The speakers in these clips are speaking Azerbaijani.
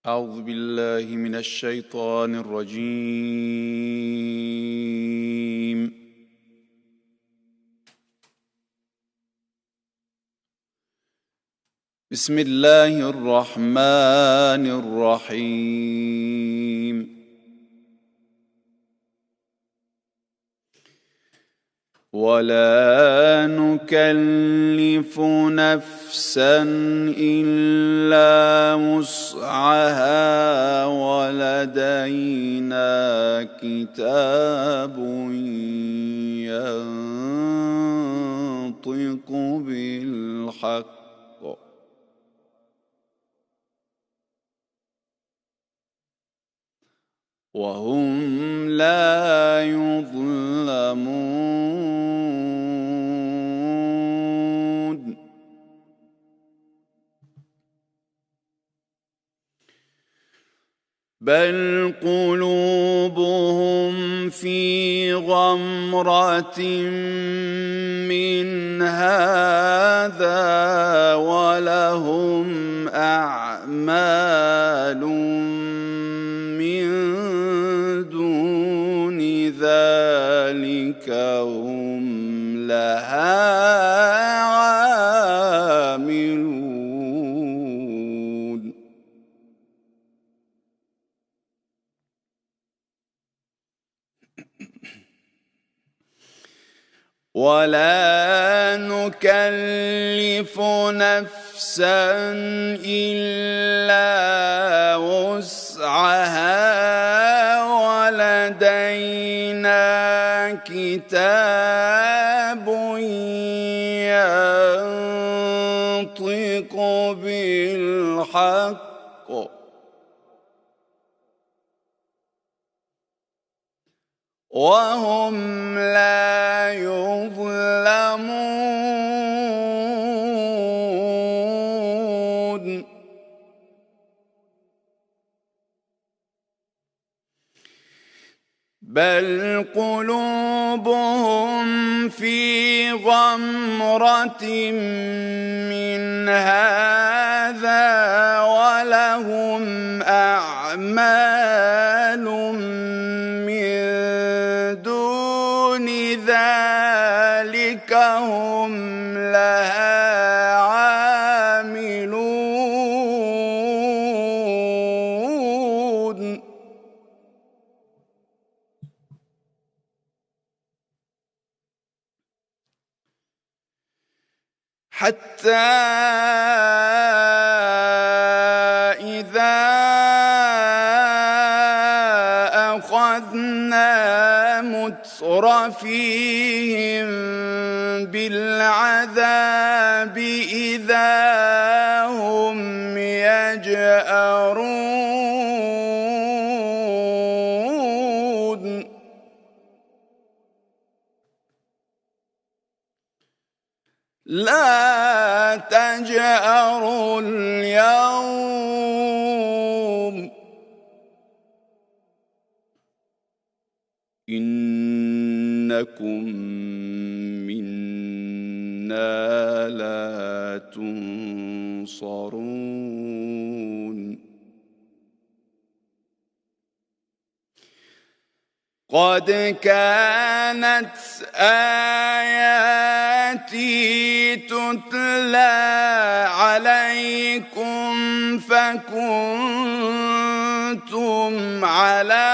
أعوذ بالله من الشيطان الرجيم. بسم الله الرحمن الرحيم. ولا نكلف نفسا إلا وسعها ولدينا كتاب ينطق بالحق وهم لا يظلمون. بل قلوبهم في غمرة من هذا ولهم أعمال من دون ذلك هم لها عاملون. ولا نكلف نفسا إلا وسعها ولدينا كتاب ينطق بالحق وهم لا يظلمون. بل قلوبهم في غمرة من هذا ولهم أعمال من دون ذلك هم لها عاملون. حتى إذا أخذنا مترفيهم بالعذاب إذا هم يجأرون. لا تجأروا اليوم إنكم منا لا تنصرون. قد كانت آياتي تتلى عليكم فكنتم على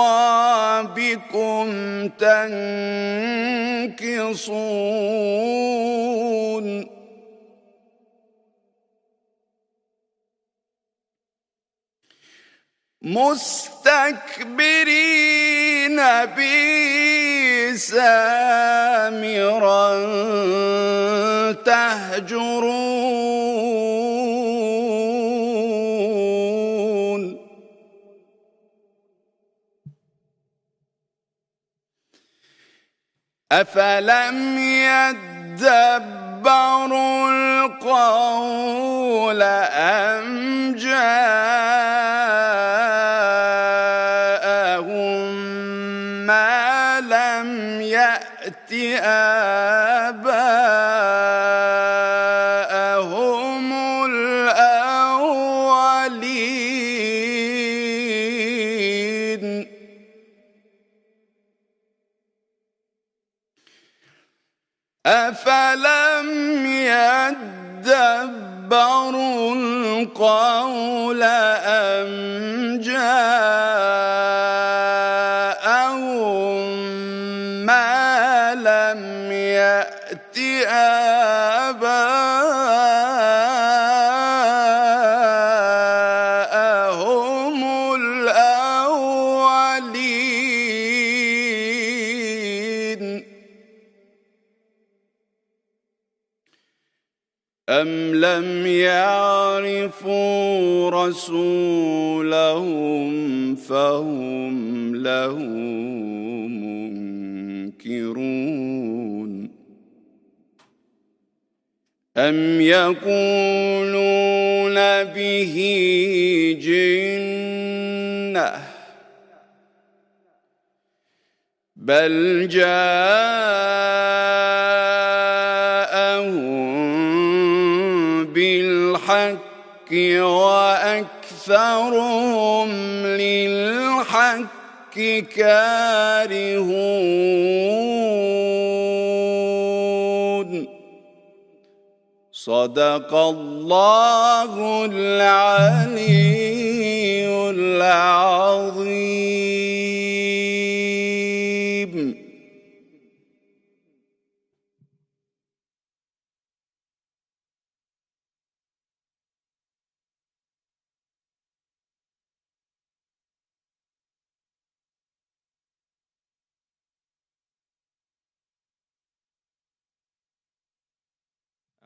أعقابكم تنكصون. مستكبرين به سامرا تهجرون. أفلم يدبروا القول أم جاءهم ما لم يأت آباءهم أفلم يدبروا القول أم جاءهم ما لم يأت آباءهم الأولين أم لم يعرفوا رسولهم فهم له منكرون أم يقولون به جنة بل جاءهم بالحق وأكثرهم للحق كارهون صدق الله العلي العظيم.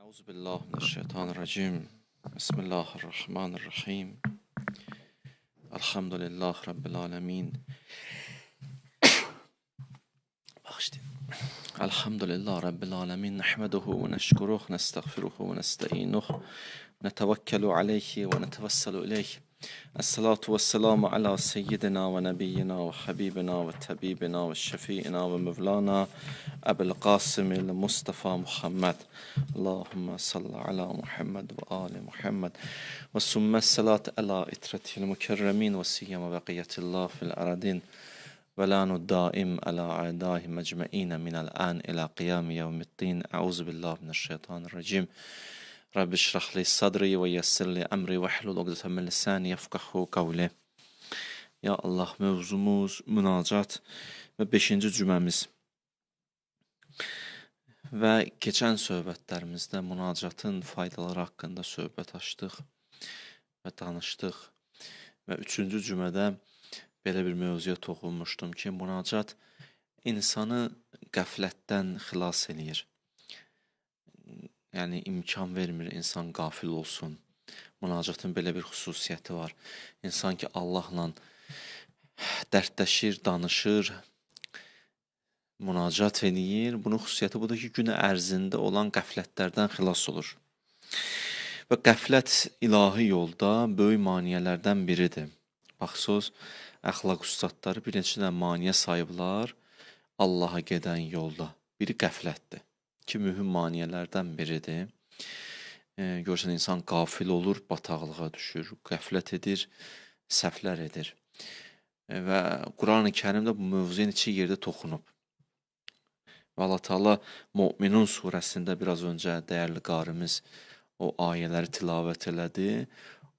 أعوذ بالله من الشيطان الرجيم بسم الله الرحمن الرحيم الحمد لله رب العالمين الحمد لله رب العالمين نحمده ونشكره نستغفره ونستعينه نتوكل عليه ونتوسل إليه الصلاة والسلام على سيدنا ونبينا وحبيبنا وطبيبنا وشفيعنا ومولانا أبي القاسم المصطفى محمد اللهم صل على محمد وآل محمد وثم الصلاة على إترته المكرمين وسيما بقية الله في الأرضين ولان الدائم على أعدائهم أجمعين من الآن إلى قيام يوم الدين. أعوذ بالله من الشيطان الرجيم. رب اشرح لي صدري ويسر لي أمري واحلل عقدة من lisani yefqahu qawli. Ya Allah, mövzumuz münacat və 5-ci cüməmiz. Və keçən söhbətlərimizdə münacatın faydaları haqqında söhbət açdıq və danışdıq. Və 3-cü cümədə belə bir mövzuya toxunmuşdum ki, münacat insanı qəflətdən xilas eləyir. Yəni imkan vermir insan qafil olsun. Münacatın belə bir xüsusiyyəti var. İnsan ki Allahla dərdləşir, danışır, münacat eləyir. Bunun xüsusiyyəti budur ki, gün ərzində olan qəflətlərdən xilas olur. Və qəflət ilahi yolda böyük maneələrdən biridir. Baxsız, əxlaq ustadları bir neçə də maneə sayıblar Allaha gedən yolda. Biri qəflətdir ki, mühüm maneələrdən biridir. Görsən, insan qafil olur, bataqlığa düşür, qəflət edir, səhvlər edir. Və Quran-ı Kərimdə bu mövzuya neçə yerdə toxunub. Və Allah Teala Müminun surəsində biraz öncə dəyərli qarimiz o ayələri tilavət elədi.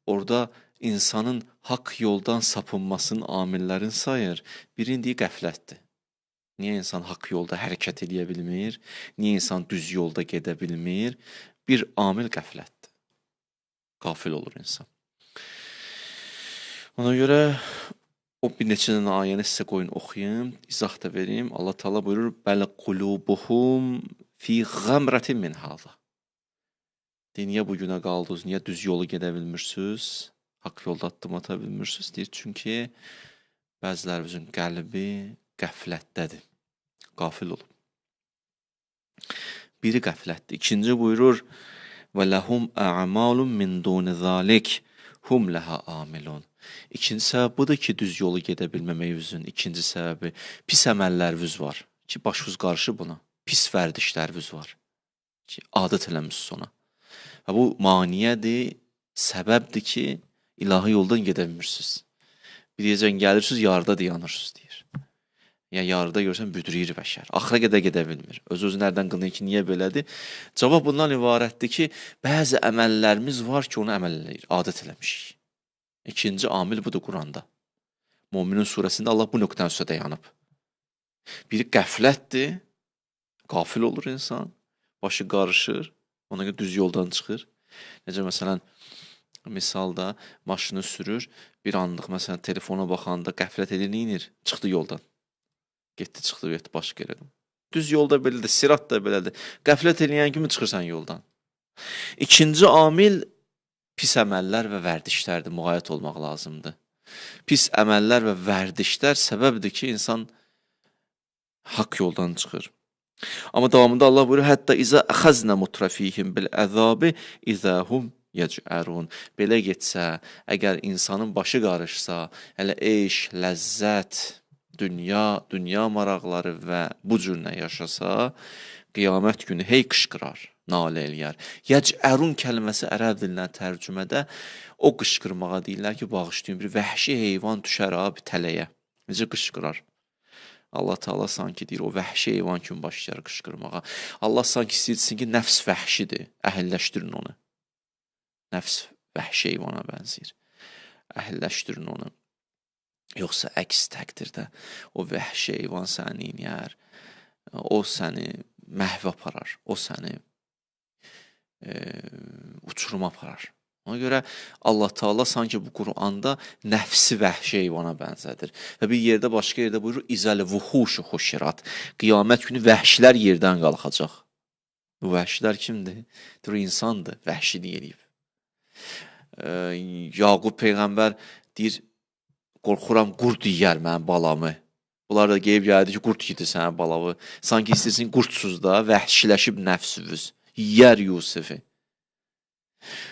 Orada insanın haqq yoldan sapınmasının amillərini sayır. Birincisi qəflətdir. Niyə insan haqq yolda hərəkət edə bilmir? Niyə insan düz yolda gedə bilmir? Bir amil qəflətdir. Qafil olur insan. Ona görə o bir neçə dənə ayəni sizə qoyun oxuyum, izah da vereyim. Allah Teala buyurur: "Bəl qulubuhum fi ghamratin min hada." Niyə bu günə qaldınız? Niyə düz yolu gedə bilmirsiniz? Haqq yolda addım ata bilmirsiniz? Deyir, çünki bəzilərimizin qəlbi qəflətdədir. Qafil olub. Biri qəflətdir. İkinci buyurur: "Və ləhum a'malun min duni zalik hum laha amilun." İkinci səbəb budur ki, düz yolu gedə bilməməyinizin ikinci səbəbi pis əməlləriniz var ki, başınız qarışır buna. Pis vərdişləriniz var ki, adət eləmişsiniz ona. Və bu maniədir, səbəbdir ki, ilahi yoldan gedə bilmirsiniz. Bir deyəcən, gəlirsiniz, yarda dayanırsınız deyir. Ya yarıda görsən büdrəyir bəşər. Axıra qədər gedə bilmir. Öz-özünü nədən qınıyır ki, niyə belədir? Cavab bundan ibarətdir ki, bəzi əməllərimiz var ki, onu əməl eləyir, adət eləmişik. İkinci amil budur Quranda. Müminin surəsində Allah bu nöqtədən üstə dayanıb. Biri qəflətdir, qafil olur insan, başı qarışır, ona görə düz yoldan çıxır. Necə məsələn, misalda maşını sürür, bir anlıq məsələn telefona baxanda qəflət edir, neyinir? Çıxdı yoldan. Getdi, çıxdı, getdi, başqa yerə. Düz yolda belədir, sirat da belədir. Qəflət eləyən kimi çıxırsan yoldan. İkinci amil pis əməllər və vərdişlərdir, müğayət olmaq lazımdır. Pis əməllər və vərdişlər səbəbdir ki, insan haqq yoldan çıxır. Amma davamında Allah buyurur, hətta izə əxəznə mutrafihim bil əzabi izəhum yəcərun. Belə getsə, əgər insanın başı qarışsa, hələ eş, ləzzət, dünya maraqları və bu cürlə yaşasa, qiyamət günü hey qışqırar, nalə eləyər. Yəcərun kəlməsi ərəb dilindən tərcümədə o qışqırmağa deyirlər ki, bağışlayın, bir vəhşi heyvan düşər abi tələyə. Necə qışqırar? Allah Teala sanki deyir, o vəhşi heyvan kimi başlayar qışqırmağa. Allah sanki istəyirsin ki, nəfs vəhşidir, əhəlləşdirin onu. Nəfs vəhşi heyvana bənzəyir. Əhəlləşdirin onu. Yoxsa əks təqdirdə o vəhşi heyvan səni inəyər, o səni məhv aparar, o səni uçuruma aparar. Ona görə Allah Teala sanki bu Quranda nəfsi vəhşi heyvana bənzədir. Və bir yerdə, başqa yerdə buyurur, İzəl vuhuşu xuşirat. Qiyamət günü vəhşilər yerdən qalxacaq. Bu vəhşilər kimdir? Dur, insandır, vəhşilik eləyib. Yaqub Peyğəmbər deyir, qorxuram, qurd yiyər mənim balamı. Bunlar da qeyb gəldi ki, qurd yedi sənə balavı. Sanki istəyirsin qurdsuz da, vəhşiləşib nəfsüvüz. Yiyər Yusifi.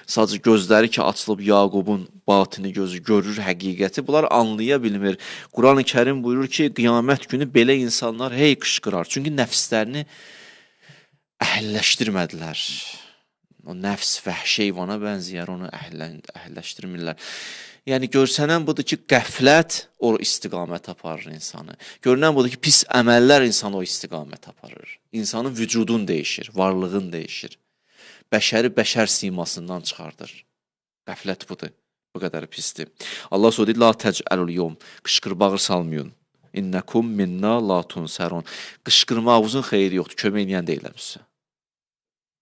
Sadəcə gözləri ki, açılıb Yaqubun batini gözü görür, həqiqəti. Bunlar anlaya bilmir. Quran-ı Kərim buyurur ki, qiyamət günü belə insanlar hey qışqırar. Çünki nəfslərini əhəlləşdirmədilər. O nəfs vəhşi heyvana bənzəyər, onu əhəlləşdirmirlər. Yəni, görsənən budur ki, qəflət o istiqamət aparır insanı. Görünən budur ki, pis əməllər insanı o istiqamət aparır. İnsanın vücudun dəyişir, varlığın dəyişir. Bəşəri bəşər simasından çıxardır. Qəflət budur, bu qədər pisdir. Allah sonra deyir, la təcəlul yom, qışqır bağır salmayın. İnnəkum minna la tunsərun. Qışqırmağınızın xeyri yoxdur, kömək eləyən deyiləm sizə.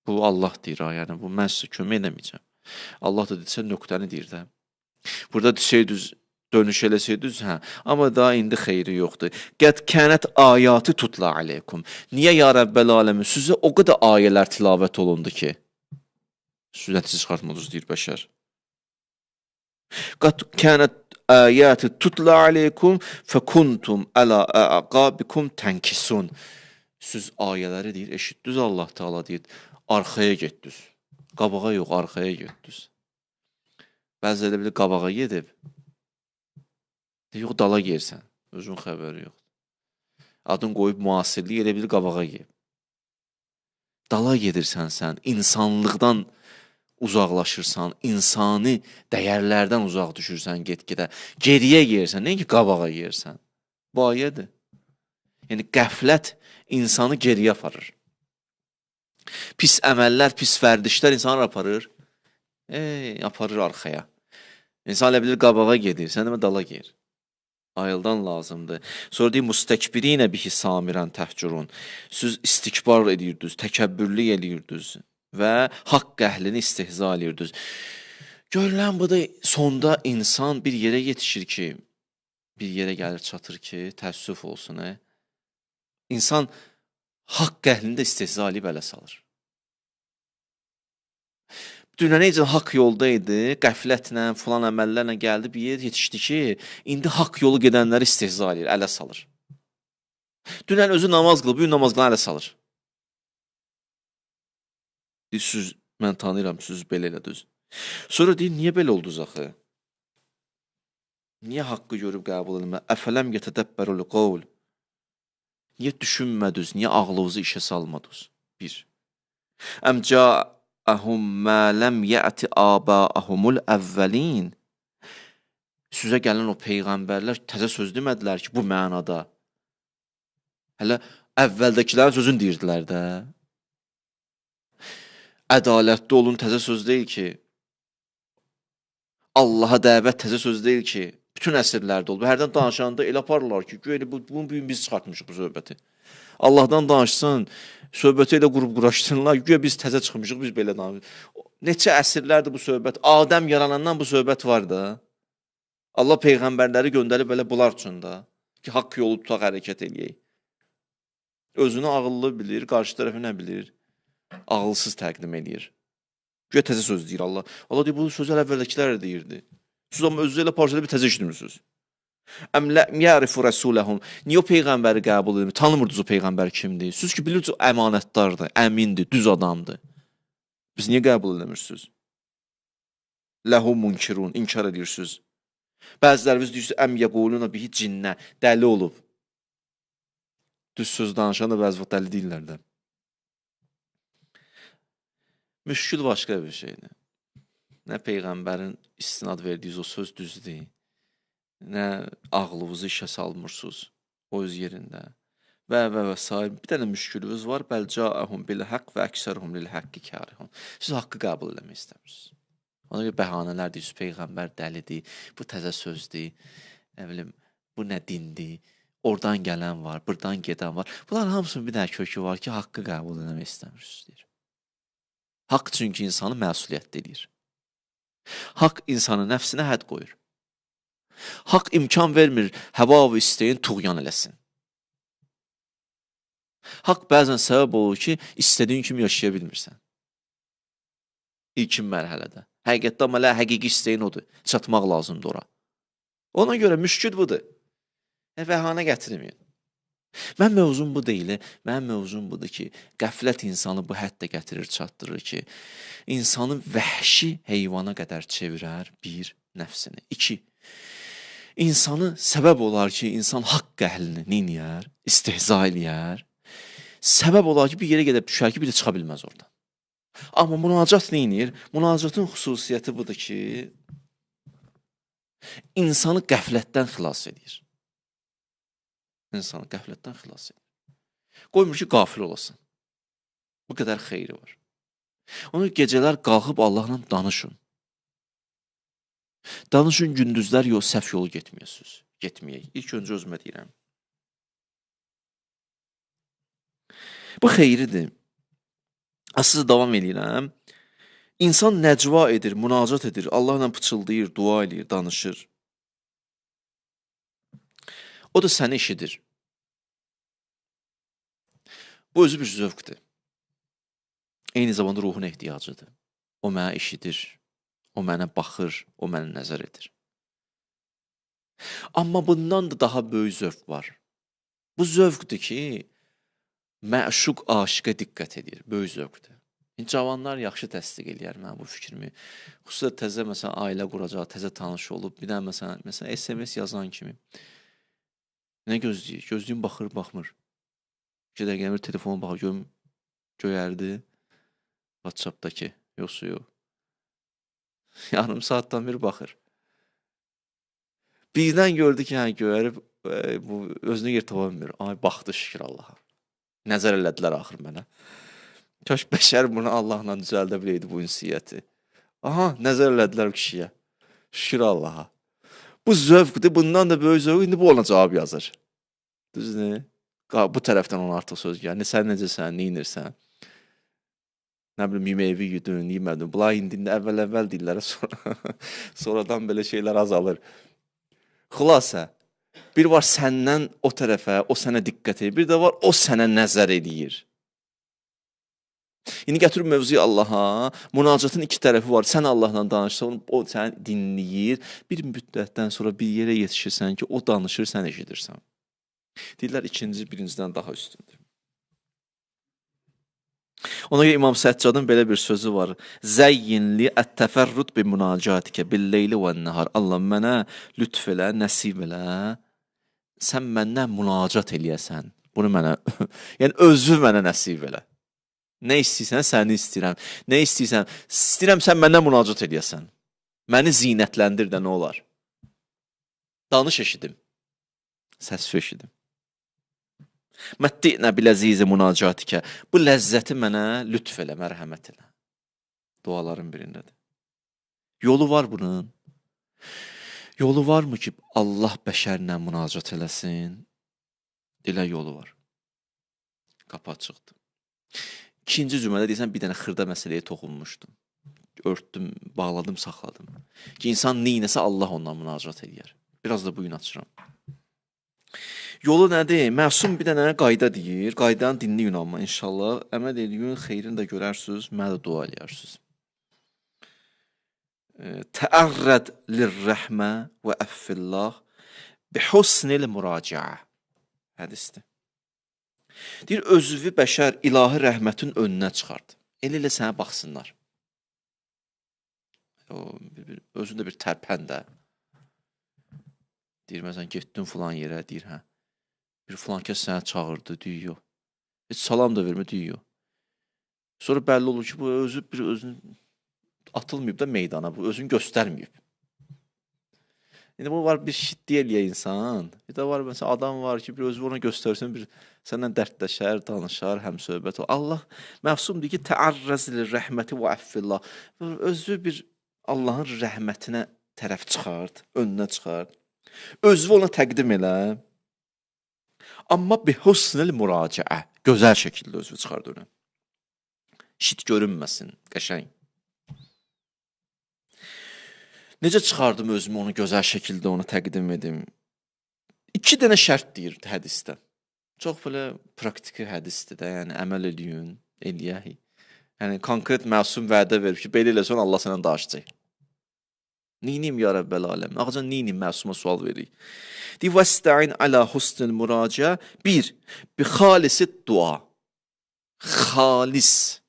Bu Allah deyir, yəni bu mən sizə kömək eləməyəcəm. Allah da desə nöqtəni deyir də. Burada desəydiniz, dönüş eləsəydiniz, hə, amma daha indi xeyri yoxdur. Qəd kənət ayatı tutla aleykum. Niyə ya Rəbbəl aləmin? Sizə o qədər ayələr tilavət olundu ki, siz nəticə çıxartmadınız, deyir bəşər. Qəd kənət ayatı tutla aleykum fəkuntum əla əqabikum tənkisun. Siz ayələri deyir, eşitdiniz Allah Teala deyir, arxaya getdiniz. Qabağa yox, arxaya getdiniz. Bəzi elə bilir, qabağa gedib. Yox, dala yersən. Özün xəbəri yoxdur. Adın qoyub müasirlik elə bilir, qabağa gedib. Dala gedirsən sən, insanlıqdan uzaqlaşırsan, insani dəyərlərdən uzaq düşürsən get-gedə. Geriyə yersən, nəyə ki, qabağa yersən. Bu ayədir. Yəni, qəflət insanı geriyə aparır. Pis əməllər, pis vərdişlər insanı aparır. Aparır arxaya. İnsan elə bilir, qabağa gedir, sən demə dala gir. Ayıldan lazımdır. Sonra deyir, müstəkbirinə bihi samirən təhcurun. Siz istikbar edirdiniz, təkəbbürlük edirdiniz və haqq əhlini istehza edirdiniz. Görülən bu da sonda insan bir yerə yetişir ki, bir yerə gəlir çatır ki, təəssüf olsun. İnsan haqq əhlini də istehza edib ələ salır. Dünə necə haqq yolda idi, qəflətlə, filan əməllərlə gəldi, bir yer yetişdi ki, indi haqq yolu gedənləri istehza edir, ələ salır. Dünən özü namaz qılıb, bugün namaz qılan ələ salır. Deyir, siz, mən tanıyıram, siz belə elədiniz. Sonra deyir, niyə belə oldunuz axı? Niyə haqqı görüb qəbul edilmə? Əfələm yətədəbbərul qovl. Niyə düşünmədiniz, niyə ağlınızı işə salmadınız? Bir. Əmca əhum mə ləm yəti əbəəhumul əvvəlin. Sizə gələn o peyğəmbərlər təzə söz demədilər ki, bu mənada. Hələ əvvəldəkilərin sözünü deyirdilər də. Ədalətli olun təzə söz deyil ki. Allaha dəvət təzə söz deyil ki. Bütün əsrlərdə oldu. Hərdən danışanda elə aparırlar ki, güya bunu biz çıxartmışıq bu söhbəti. Allahdan danışsın, söhbəti elə quraşdırsınlar, güya biz təzə çıxmışıq, biz belə danışırıq. Neçə əsrlərdir bu söhbət? Adəm yaranandan bu söhbət var da. Allah peyğəmbərləri göndərib belə bunlar üçün da. Ki, haqq yolu tutaq, hərəkət eləyək. Özünü ağıllı bilir, qarşı tərəfi nə bilir? Ağılsız təqdim eləyir. Güya təzə söz deyir Allah. Allah deyir, bu sözlər əvvəldəkilər deyirdi. Siz amma özünüzlə parçada bir təzə işlemirsiniz. Əm ləm yərifu rəsuləhum. Niyə o peyğəmbəri qəbul edin? Tanımırdınız o peyğəmbər kimdir? Siz ki, bilirsiniz, əmanətdardır, əmindir, düz adamdır. Biz niyə qəbul edemirsiniz? Ləhu munkirun, inkar edirsiniz. Bəziləriniz deyirsiniz, əm yəquluna bihi cinnə, dəli olub. Düz söz danışan da bəzi vaxt dəli deyirlər də. Müşkül başqa bir şeydir. Nə peyğəmbərin istinad verdiyiz o söz düzdür, nə ağlınızı işə salmırsınız o öz yerində. Və sair. Bir dənə müşkülünüz var. Bəl cəəhum bil haqq və əksərhum lil haqqi kərihun. Siz haqqı qəbul eləmək istəmirsiniz. Ona görə bəhanələr deyirsiniz, peyğəmbər dəlidir, bu təzə sözdür, nə bilim, bu nə dindir, oradan gələn var, buradan gedən var. Bunların hamısının bir dənə kökü var ki, haqqı qəbul eləmək istəmirsiniz, deyir. Haqq çünki insanı məsuliyyətli edir. Haqq insanın nəfsinə hədd qoyur. Haqq imkan vermir, həva və istəyin tuğyan eləsin. Haqq bəzən səbəb olur ki, istədiyin kimi yaşaya bilmirsən. İlkin mərhələdə. Həqiqətdə amma həqiqi istəyin odur. Çatmaq lazımdır ora. Ona görə müşkül budur. Bəhanə gətirməyin. Mənim mövzum bu deyil. Mənim mövzum budur ki, qəflət insanı bu həddə gətirir, çatdırır ki, insanı vəhşi heyvana qədər çevirər, bir, nəfsini. İki, insanı səbəb olar ki, insan haqq əhlini neyniyər, istehza eləyər. Səbəb olar ki, bir yerə gedib düşər ki, bir də çıxa bilməz oradan. Amma münacat neyniyir? Münacatın xüsusiyyəti budur ki, insanı qəflətdən xilas edir. İnsanı qəflətdən xilas edir. Qoymur ki, qafil olasın. Bu qədər xeyri var. Onu gecələr qalxıb Allahla danışın. Danışın gündüzlər səhv yolu getməyəsiniz. Getməyək. İlk öncə özümə deyirəm. Bu xeyridir. Asıl davam edirəm. İnsan nəcva edir, münacat edir, Allahla pıçıldayır, dua edir, danışır. O da səni eşidir. Bu özü bir zövqdir. Eyni zamanda ruhun ehtiyacıdır. O mənə eşidir, o mənə baxır, o mənə nəzər edir. Amma bundan da daha böyük zövq var. Bu zövqdir ki, məşuq aşiqə diqqət edir, böyük zövqdir. Cavanlar yaxşı təsdiq eləyər mənə bu fikrimi. Xüsusilə təzə məsələn ailə quracaq, təzə tanış olub, bir dənə məsələn SMS yazan kimi. Nə gözləyir? Gözlüyün baxır, baxmır. 2 dəqiqə bir telefona baxır, göyərdi. WhatsAppdakı, yoxsa yox. Yarım saatdan bir baxır. Birdən gördü ki, göyərib, bu özünü yer tapa bilmir. Ay, baxdı şükür Allaha. Nəzər elədilər axır mənə. Kaş bəşər bunu Allahla düzəldə biləydi bu ünsiyyəti. Aha, nəzər elədilər kişiyə. Şükür Allaha. Bu zövqdir, bundan da böyük zövq, indi bu ona cavab yazır. Düzdür? Bu tərəfdən ona artıq söz gəlir. Sən necəsən, neynirsən? Nə bilim, yeməyi yudun, yemədin. Bunlar indi əvvəl deyirlər, sonradan belə şeylər azalır. Xülasə, bir var səndən o tərəfə, o sənə diqqət edir, bir də var o sənə nəzər edir. İndi gətirib mövzuyu Allaha, münacatın 2 tərəfi var. Sən Allahla danışsan, o səni dinləyir. Bir müddətdən sonra bir yerə yetişirsən ki, o danışır, sən eşidirsən. Deyirlər, ikinci birincidən daha üstündür. Ona görə İmam Səccadın belə bir sözü var. Zəyyinli ət-təfərrud bi münacatikə bil-leyli və-nəhar. Allah mənə lütf elə, nəsib elə. Sən məndən münacat eləyəsən. Bunu mənə, yəni özü mənə nəsib elə. Nə istəyirsən, səni istəyirəm. Nə istəyirəm sən məndən münacat eləyəsən. Məni zinətləndir də nə olar? Danış eşidim. Səs eşidim. Mətti'nə biləzizi münacatikə. Bu ləzzəti mənə lütf elə, mərhəmət elə. Duaların birindədir. Yolu var bunun. Yolu varmı ki, Allah bəşərlə münacat eləsin? Elə yolu var. Qapı açıqdır. İkinci cümlədə deyirsən, bir dənə xırda məsələyə toxunmuşdum. Örtdüm, bağladım, saxladım. Ki, insan neynəsə Allah ondan münacat edir. Biraz da bugün açıram. Yolu nədir? Məsum bir dənə qayda deyir. Qaydanı dinləyin amma inşallah. Əməl edin, xeyrini də görərsiniz, mənə də dua edərsiniz. Təərrəd lirrəhmə və əffillah bihusnil müraciə. Hədisdir. Deyir, özüvi bəşər ilahi rəhmətin önünə çıxardı. Elə sənə baxsınlar. Özündə bir tərpəndə. Deyir, məsələn, getdin filan yerə, deyir, hə. Bir filan kəs sənə çağırdı, deyir, yox. Heç salam da vermə, deyir, yox. Sonra bəlli olur ki, bu özünü atılmayıb da meydana, bu özünü göstərməyib. İndi bu var bir şiddi eləyə insan. Bir də var məsələn adam var ki, bir özü ona göstərsin, bir səndən dərdləşər, danışar, həmsöhbət ol. Allah məsum deyir ki, təərrəzli rəhməti və əffillah. Özü bir Allahın rəhmətinə tərəf çıxart, önünə çıxart. Özü ona təqdim elə. Amma bihusnil müraciə. Gözəl şəkildə özü çıxart önə. Şit görünməsin, qəşəng. Necə çıxardım özümü onu gözəl şəkildə ona təqdim edim? 2 dənə şərt deyir hədisdə. Çox belə praktiki hədisdir də, yəni əməl eləyin, eləyək. Yəni konkret məsum vədə verib ki, belə eləsən Allah sənə danışacaq. Neynim ya Rəbbəl aləm? Ağacan neynim məsuma sual veririk. Deyir, vəstəin alə husnil müraciə. 1. Bi xalisit dua. Xalis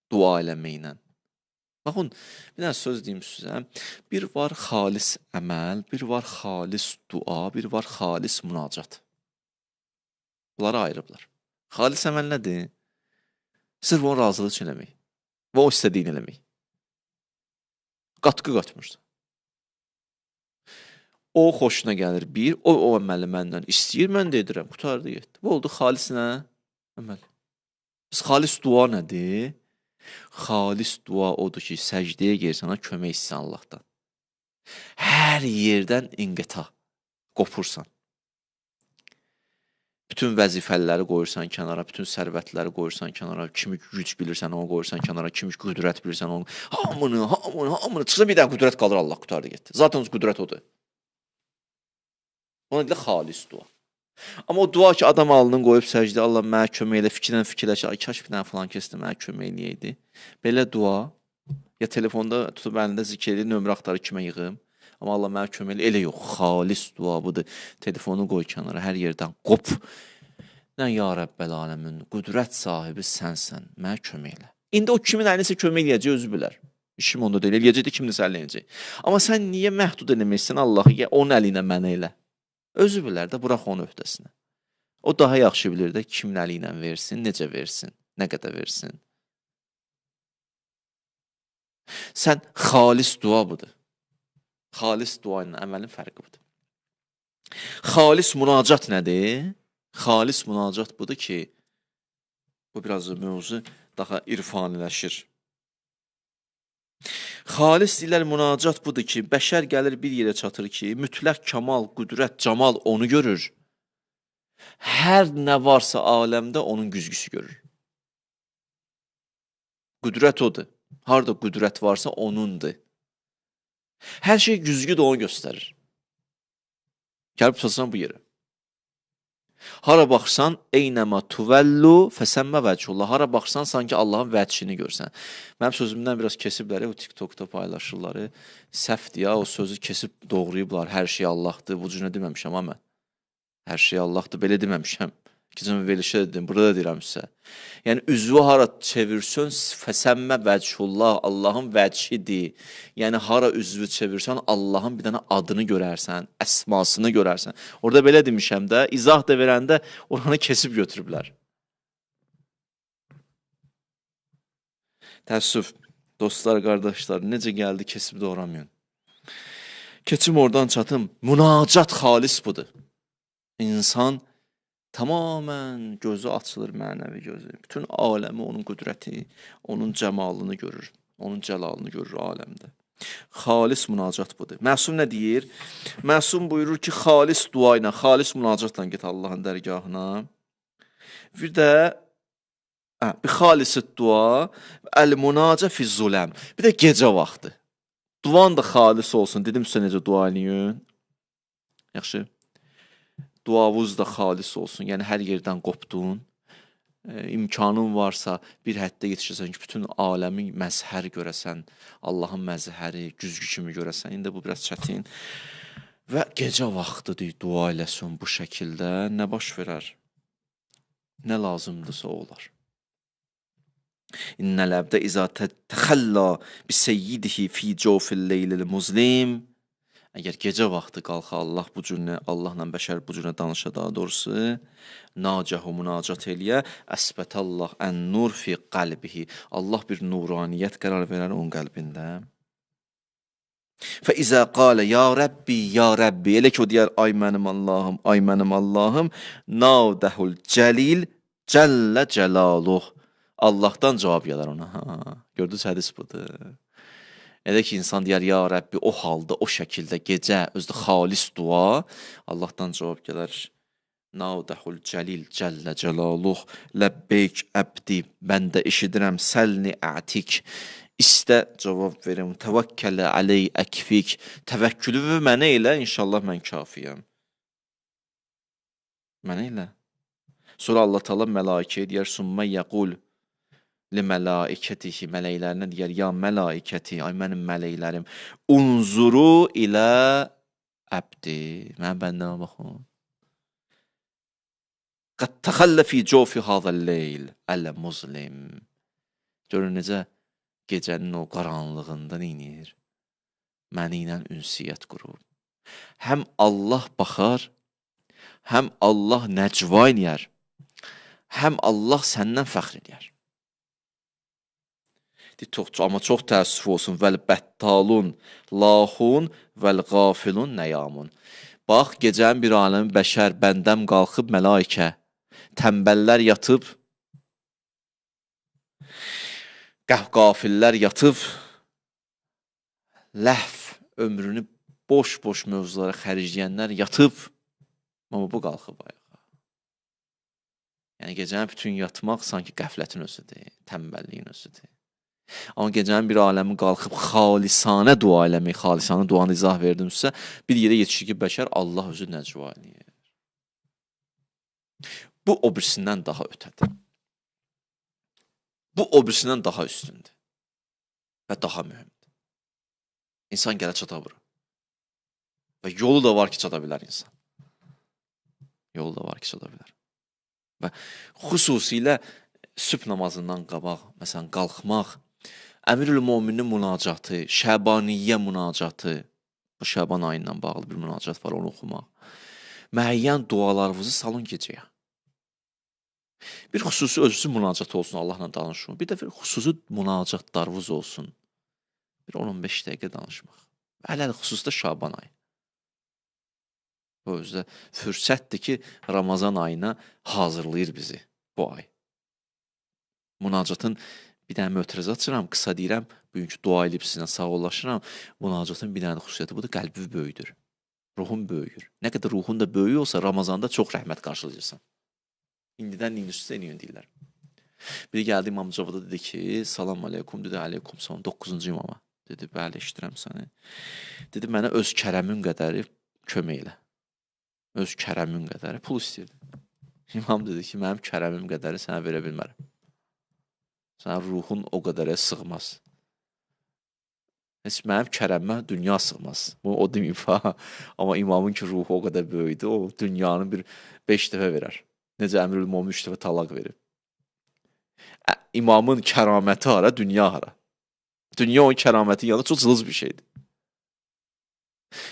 dua eləməklə. Baxın, bir dənə söz deyim sizə. Bir var xalis əməl, bir var xalis dua, bir var xalis münacat. Bunları ayırıblar. Xalis əməl nədir? Sırf onun razılıq üçün eləmək və o istədiyini eləmək. Qatqı qatmırsan. O xoşuna gəlir bir, o əməli məndən istəyir, mən də edirəm, qutardı getdi. Bu oldu xalis nə? Əməl. Biz xalis dua nədir? Xalis dua odur ki, səcdəyə girsən, kömək istəyirsən Allahdan. Hər yerdən inqita, qopursan. Bütün vəzifələri qoyursan kənara, bütün sərvətləri qoyursan kənara, kimi güc bilirsən, onu qoyursan kənara, kimi qüdrət bilirsən, onu hamını, çıxsa bir dənə qüdrət qalır, Allah qutardı getdi. Zaten qüdrət odur. Ona deyilə xalis dua. Amma o dua ki, adam alnını qoyub səcdə, Allah mənə kömək elə, fikirləş, ay kaş bir dənə falan kəsdi, mənə kömək eləyəydi. Belə dua, ya telefonda tutub əlində zikr edir, nömrə axtarı kimə yığım. Amma Allah mənə kömək elə yox, xalis dua budur. Telefonu qoy kənara, hər yerdən qop. Nə ya Rəbbəl aləmin, qüdrət sahibi sənsən, mənə kömək elə. İndi o kimin əlinəsə kömək eləyəcək, özü bilər. İşim onda deyil, eləyəcəkdir, kiminəsə ələyəcək. Amma sən niyə məhdud eləməksən Allahı, onun əlinə mənə elə? Özü bilər də, bıraq onun öhdəsinə. O daha yaxşı bilir də, kimin əli ilə versin, necə versin, nə qədər versin. Sən xalis dua budur. Xalis dua ilə əməlin fərqi budur. Xalis münacat nədir? Xalis münacat budur ki, bu biraz mövzu daha irfaniləşir. Xalis deyilər münacat budur ki, bəşər gəlir bir yerə çatır ki, mütləq kamal, qüdrət, camal onu görür. Hər nə varsa aləmdə onun güzgüsü görür. Qüdrət odur. Harada qüdrət varsa onundur. Hər şey güzgü də onu göstərir. Gəlib tutsan bu yerə. Hara baxsan, eynəmə tuvəllu fəsəmmə vəcihullah. Hara baxsan, sanki Allahın vəcihini görsən. Mənim sözümdən biraz kesiblər, o TikTokda paylaşırlar. Səhvdir ya, o sözü kesib doğrayıblar. Hər şey Allahdır, bu cürə deməmişəm amma mən. Hər şey Allahdır, belə deməmişəm. İkicə verilişə dedim, burada deyirəm sizə. Yəni, üzvü hara çevirsən, fəsəmmə vəcihullah, Allahın vəcihidir. Yəni, hara üzvü çevirsən, Allahın bir dənə adını görərsən, əsmasını görərsən. Orada belə demişəm də, izah da verəndə oranı kesib götürüblər. Təəssüf, dostlar, qardaşlar, necə gəldi, kesib doğramayın. Keçim oradan çatım, münacat xalis budur. İnsan Tamamən gözü açılır, mənəvi gözü. Bütün aləmi onun qüdrəti, onun cəmalını görür, onun cəlalını görür aləmdə. Xalis münacat budur. Məsum nə deyir? Məsum buyurur ki, xalis dua ilə, xalis münacatla get Allahın dərgahına. Bir də bir xalisi dua, əl-münaca fi zuləm. Bir də gecə vaxtı. Duan da xalis olsun. Dedim sizə necə dua eləyin. Yaxşı. Duavuz da xalis olsun. Yəni hər yerdən qopdun. İmkanın varsa bir həddə yetişirsən ki, bütün aləmi məzhər görəsən, Allahın məzhəri, güzgü kimi görəsən. İndi bu biraz çətin. Və gecə vaxtıdır, dua eləsin bu şəkildə. Nə baş verər? Nə lazımdırsa olar. İnnəl əbdə izə təxəllə bi seyyidihi fi cofil leylil muzlim. Əgər gecə vaxtı qalxa Allah bu cürə, Allahla bəşər bu cürə danışa, daha doğrusu nacahu münacat eləyə, əsbətallah ən-nur fi qalbihi. Allah bir nuraniyyət qərar verər onun qəlbində. Fə izə qalə ya Rəbbi, elə ki o deyər ay mənim Allahım, ay mənim Allahım, nadəhul cəlil cəllə cəlaluh. Allahdan cavab gələr ona. Gördünüz, hədis budur. Elə ki, insan deyər, ya Rəbbi, o halda, o şəkildə gecə, özdə xalis dua, Allahdan cavab gələr. Nadəhul cəlil cəllə cəlaluh, ləbbeyk əbdi, mən də eşidirəm, səlni ətik, istə cavab verim, təvəkkələ aley əkfik, təvəkkülü mənə elə, inşallah mən kafiyəm. Mənə elə. Sonra Allah Teala mələikəyə deyər, sümmə yəqul, li mələikətihi, mələklərinə deyər, ya mələikəti, ay mənim mələklərim, unzuru ilə əbdi, mən bəndəmə baxın. Qət təxəllə fi cofi hadəl-leyl, əllə muzlim. Görün necə gecənin o qaranlığında neynir? Məni ilə ünsiyyət qurub. Həm Allah baxar, həm Allah nəcva eləyər, həm Allah səndən fəxr eləyər. Amma çox təəssüf olsun. Vəl-bəttalun, lahun, vəl-qafilun, nəyamun. Bax, gecənin bir aləmi bəşər, bəndəm qalxıb mələikə, təmbəllər yatıb, qafillər yatıb, ləhv ömrünü boş-boş mövzulara xərcləyənlər yatıb, amma bu qalxıb ayağa. Yəni, gecənin bütün yatmaq sanki qəflətin özüdür, təmbəlliyin özüdür. Amma gecənin bir aləmi qalxıb xalisanə dua eləmək, xalisanə duanı izah verdimsə, bir yerə yetişir ki, bəşər Allah özü nəcva eləyir. Bu o birisindən daha ötədir. Bu o birisindən daha üstündür və daha mühümdür. İnsan gələ çata bura. Və yolu da var ki, çata bilər insan. Yolu da var ki, çata bilər. Və xüsusilə sübh namazından qabaq, məsələn, qalxmaq, Əmirül-Möminin münacatı, Şəbaniyyə münacatı, bu Şəban ayı ilə bağlı bir münacat var, onu oxumaq. Müəyyən dualarınızı salın gecəyə. Bir xüsusi özünüzün münacatı olsun, Allahla danışın. Bir də bir xüsusi münacatlarınız olsun. Bir 10-15 dəqiqə danışmaq. Ələl xüsusda Şaban ayı. Bu özdə fürsətdir ki, Ramazan ayına hazırlayır bizi bu ay. Münacatın bir dənə mötərizat çıxıram, qısa deyirəm, bugünkü dua edib sizinlə sağollaşıram. Münacatın bir dənə xüsusiyyəti budur, qəlbi böyüdür, ruhun böyüyür. Nə qədər ruhun da böyük olsa, Ramazanda çox rəhmət qarşılayırsan. İndidən inüstə eləyin deyirlər. Biri gəldi İmam Cavada dedi ki, salam aleykum, dedi, aleykum salam, 9-cu imama. Dedi, bəli, eşidirəm səni. Dedi, mənə öz kərəmin qədəri kömək elə. Öz kərəmin qədəri pul istəyirdi. İmam dedi ki, mənim kərəmim qədəri sənə verə bilmərəm. Sənin ruhun o qədərə sığmaz. Heç mənim kərəmmə dünya sığmaz. Bu o deməyib ha. Amma imamın ki, ruhu o qədər böyüdü, o dünyanı bir 5 dəfə verər. Necə Əmirül-Mömin 3 dəfə talaq verir. İmamın kəraməti hara, dünya hara. Dünya onun kəraməti yanında çox cılız bir şeydir.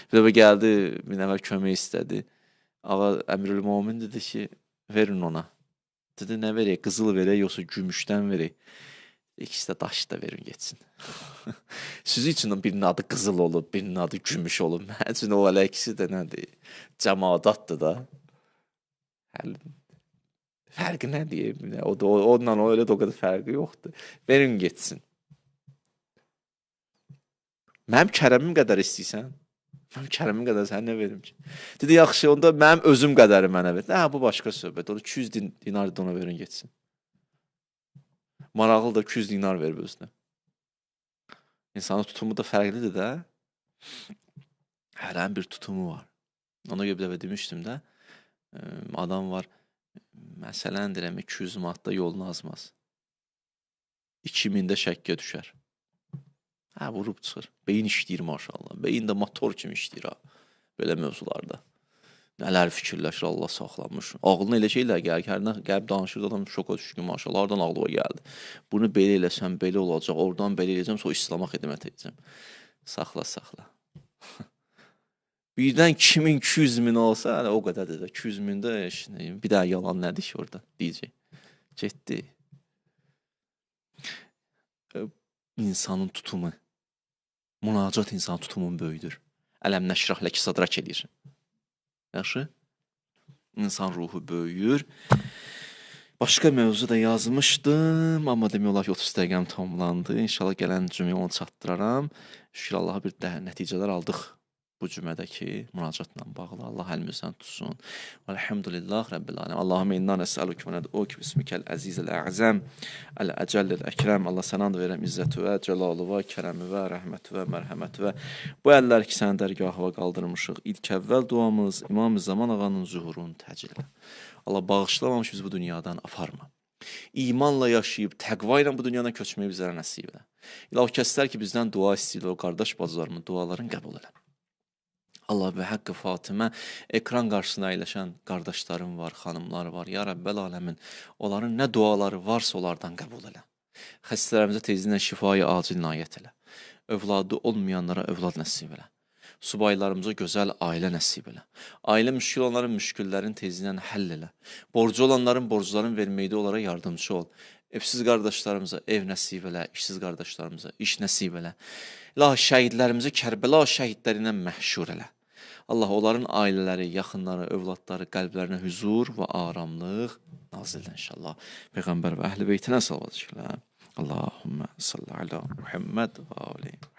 Bir dəfə gəldi, bir nəfər kömək istədi. Ağa Əmirül-Mömin dedi ki, verin ona. Dedi, nə verək, qızıl verək, yoxsa gümüşdən verək. İkisi də daşı da verin, geçsin. Sizin üçün birinin adı qızıl olub, birinin adı gümüş olub. Mən üçün o ələ ikisi də nədir? Cəmadatdır da. Fərqi nə deyim? O da ondan o elə də o qədər fərqi yoxdur. Verin getsin. Mənim kərəmim qədər istəyirsən? Mənim kərəmim qədər sənə nə verim ki? Dedi, yaxşı, onda mənim özüm qədəri mənə ver. Hə, bu başqa söhbət. Onu 200 dinar da ona verin getsin. Maraqlı da 200 dinar verib özünə. İnsanın tutumu da fərqlidir də. Hərənin bir tutumu var. Ona görə bir dəfə demişdim də, adam var, məsələn deyirəm, 200 manatda yolunu azmaz. 2000-də şəkkə düşər. Hə, vurub çıxır. Beyin işləyir maşallah. Beyin də motor kimi işləyir ha. Belə mövzularda. Nələr fikirləşir, Allah saxlamış. Ağlına elə şeylər gəlir ki, hərdən gəlib danışır, adam şoka düşkün maşallah. Hardan ağlıma gəldi? Bunu belə eləsəm, belə olacaq. Oradan belə eləyəcəm, sonra İslama xidmət edəcəm. Saxla. Birdən 2200 min olsa, hələ o qədərdir də. 200 mində bir daha yalan nədir ki orada, deyəcək. Getdi. İnsanın tutumu, münacat insanın tutumun böyüdür. Ələm nəşrah ləki sadrak edir. Yaxşı? İnsan ruhu böyüyür. Başqa mövzu da yazmışdım, amma demək olar ki 30 dəqiqəm tamamlandı. İnşallah gələn cümləyə onu çatdıraram. Şükür Allaha bir nəticələr aldıq bu cümədəki münacatla bağlı. Allah əlimizdən tutsun. Elhamdülillah Rabbil aləmin. Allahümme inna nəsəlük və nəd'uk bismikəl əzizəl ə'zəm, əl-əcəllil əkrəm. Allah sənə and verirəm izzəti və cəlalı və kərəmi və rəhməti və mərhəməti və bu əllər ki sənin dərgahına qaldırmışıq. İlk əvvəl duamız İmam-ı Zaman ağanın zuhurunu təcil elə. Allah bağışlamamış biz bu dünyadan aparma. İmanla yaşayıb, təqva ilə bu dünyadan köçməyi bizlərə nəsib elə. İlahi o kəslər ki bizdən dua istəyirlər, o qardaş bacılarımın dualarını qəbul elə. Allah və haqqı Fatimə, ekran qarşısında əyləşən qardaşlarım var, xanımlar var. Ya Rəbbəl aləmin, onların nə duaları varsa onlardan qəbul elə. Xəstələrimizə tezliklə şifayı acil inayət elə. Övladı olmayanlara övlad nəsib elə. Subaylarımıza gözəl ailə nəsib elə. Ailə müşkül olanların müşküllərini tezliklə həll elə. Borcu olanların borclarını verməkdə onlara yardımcı ol. Evsiz qardaşlarımıza ev nəsib elə, işsiz qardaşlarımıza iş nəsib elə. İlahi şəhidlərimizi Kərbəla şəhidləri ilə məhşur elə. Allah onların ailələri, yaxınları, övladları, qəlblərinə huzur və aramlıq nazil elə inşallah. Peyğəmbər və əhl-i beytinə salavat. Allahümmə salli alə Muhammed və aleyhi.